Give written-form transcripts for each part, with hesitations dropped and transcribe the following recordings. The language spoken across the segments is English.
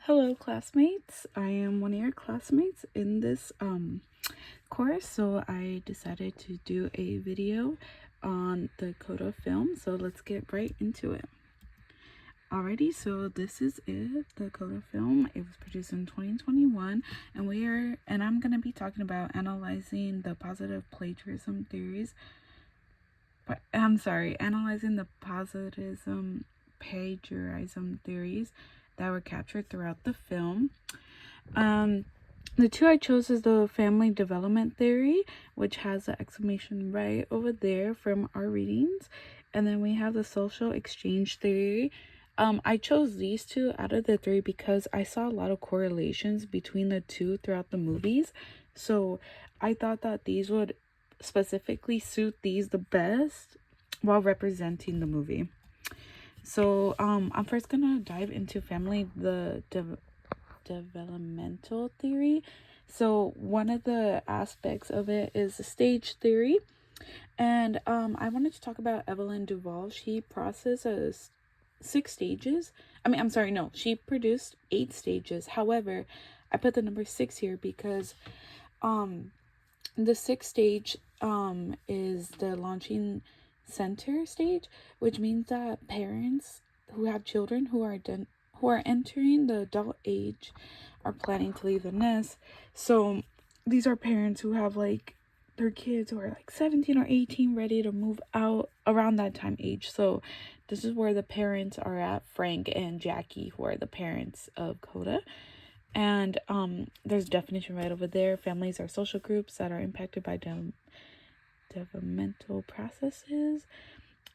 Hello classmates, I am one of your classmates in this course, so I decided to do a video on the Coda film, so let's get right into it. Alrighty, so this is it, the Coda film. It was produced in 2021, and I'm going to be talking about analyzing the positive plagiarism theories, analyzing the positivism plagiarism theories that were captured throughout the film. The two I chose is the family development theory, which has the exclamation right over there from our readings. And then we have the social exchange theory. I chose these two out of the three because I saw a lot of correlations between the two throughout the movies. So I thought that these would specifically suit these the best while representing the movie. So I'm first gonna dive into family developmental theory. So one of the aspects of it is the stage theory, and I wanted to talk about Evelyn Duval. She processes 6 stages. She produced 8 stages. However, I put the number 6 here because the 6th stage is the launching center stage, which means that parents who have children who are entering the adult age are planning to leave the nest. So these are parents who have like their kids who are like 17 or 18 ready to move out around that time age. So this is where the parents are at, Frank and Jackie, who are the parents of Coda. And there's a definition right over there. Families are social groups that are impacted by developmental processes.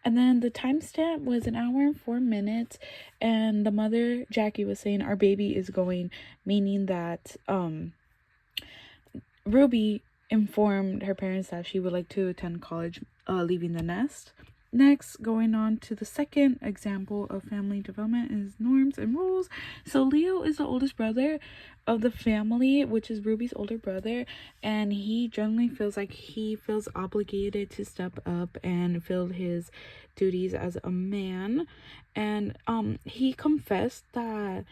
And then the timestamp was 1 hour and 4 minutes. And the mother, Jackie, was saying our baby is going, meaning that Ruby informed her parents that she would like to attend college, leaving the nest. Next, going on to the second example of family development is norms and rules. So Leo is the oldest brother of the family, which is Ruby's older brother, and he generally feels like he feels obligated to step up and fill his duties as a man. And he confessed that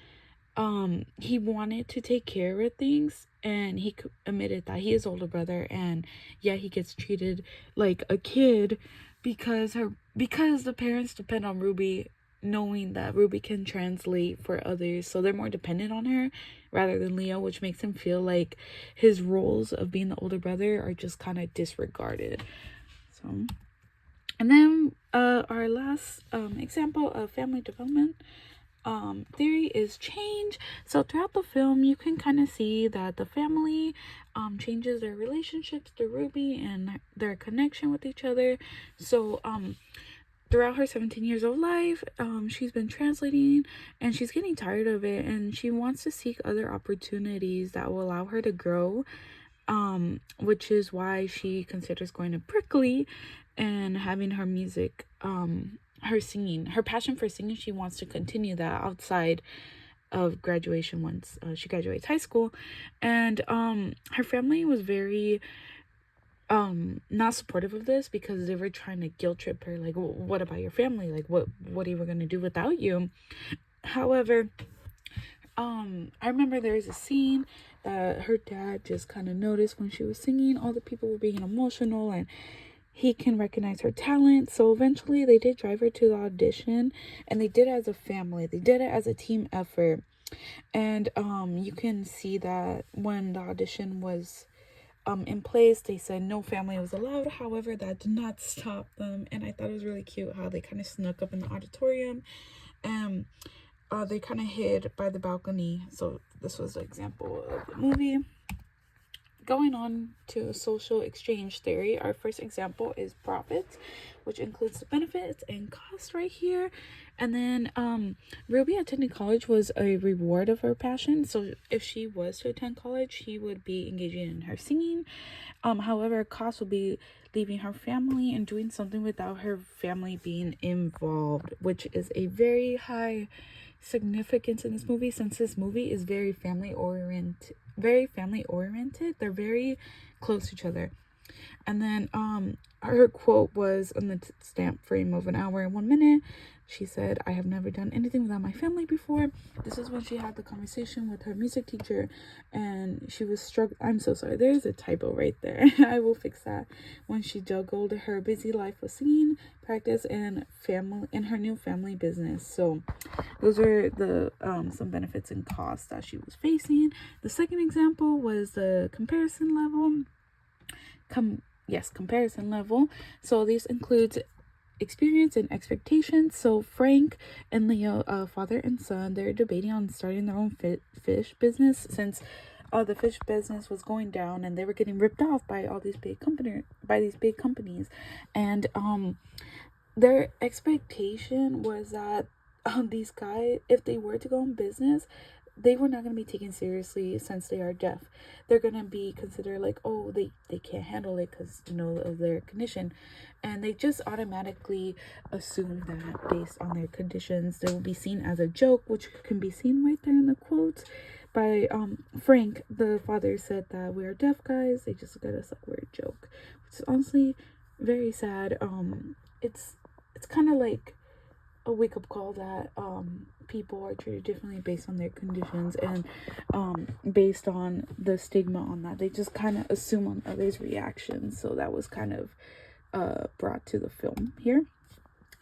he wanted to take care of things, and he admitted that he is older brother, and yeah, he gets treated like a kid because the parents depend on Ruby, knowing that Ruby can translate for others, so they're more dependent on her rather than Leo, which makes him feel like his roles of being the older brother are just kind of disregarded. So, and then our last example of family development theory is change. So throughout the film you can kind of see that the family changes their relationships to Ruby and their connection with each other. So throughout her 17 years of life, she's been translating and she's getting tired of it, and she wants to seek other opportunities that will allow her to grow, which is why she considers going to Berklee and having her music, her passion for singing. She wants to continue that outside of graduation once she graduates high school. And her family was very not supportive of this because they were trying to guilt trip her, like, well, what about your family, like what are you gonna do without you? However, I remember there's a scene that her dad just kind of noticed when she was singing. All the people were being emotional, and he can recognize her talent. So eventually they did drive her to the audition, and they did it as a family. They did it as a team effort. And you can see that when the audition was in place, they said no family was allowed. However, that did not stop them. And I thought it was really cute how they kind of snuck up in the auditorium, and they kind of hid by the balcony. So this was an example of the movie. Going on to social exchange theory, our first example is profits, which includes the benefits and costs right here. And then Ruby attending college was a reward of her passion. So if she was to attend college, she would be engaging in her singing. However, cost would be leaving her family and doing something without her family being involved, which is a very high significance in this movie, since this movie is very family oriented. They're very close to each other. And then her quote was on the stamp frame of 1 hour and 1 minute. She said, I have never done anything without my family before. This is when she had the conversation with her music teacher, and she was struggling. I'm so sorry. There's a typo right there. I will fix that. When she juggled her busy life with singing, practice, and family, and her new family business. So those are the some benefits and costs that she was facing. The second example was the comparison level. Comparison level. So this includes experience and expectations. So Frank and Leo, father and son, they're debating on starting their own fish business, since the fish business was going down and they were getting ripped off by all these big companies. And their expectation was that these guys, if they were to go in business, they were not going to be taken seriously since they are deaf. They're going to be considered like, oh, they can't handle it because, you know, of their condition. And they just automatically assume that based on their conditions, they will be seen as a joke, which can be seen right there in the quotes by Frank. The father said that we are deaf guys. They just look at us like we're a joke, which is honestly very sad. It's kind of like a wake-up call that people are treated differently based on their conditions, and based on the stigma on that, they just kind of assume on others' reactions. So that was kind of brought to the film here.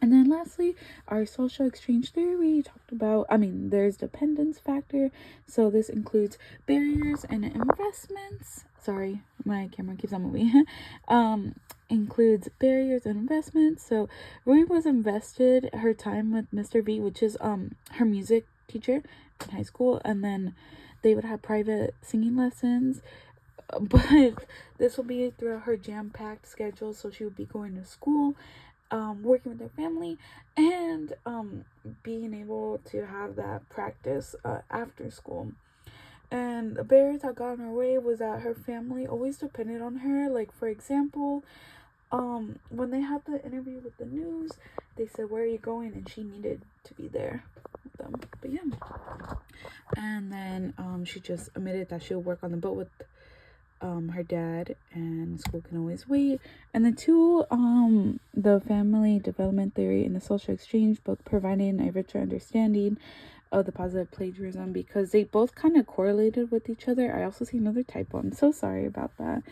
And then lastly, our social exchange theory, we talked about, there's dependence factor. So this includes barriers and investments. Sorry, my camera keeps on moving. Includes barriers and investments. So Rui was invested her time with Mr. V, which is her music teacher in high school, and then they would have private singing lessons. But this will be throughout her jam-packed schedule, so she would be going to school, working with her family, and being able to have that practice after school. And the barriers that got in her way was that her family always depended on her. Like, for example, when they had the interview with the news, they said, where are you going? And she needed to be there with them. But yeah. And then she just admitted that she'll work on the boat with her dad, and school can always wait. And the two, the family development theory and the social exchange book, providing a richer understanding of the positive plagiarism, because they both kind of correlated with each other. I also see another typo. I'm so sorry about that.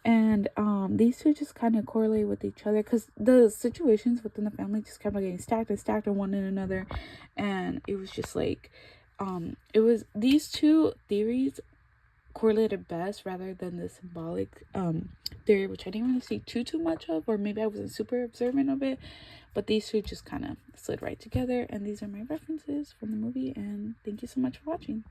And these two just kind of correlate with each other, because the situations within the family just kept on getting stacked on one another, and it was just like it was these two theories correlated best, rather than the symbolic theory, which I didn't really see too much of, or maybe I wasn't super observant of it. But these two just kind of slid right together, and these are my references from the movie, and thank you so much for watching.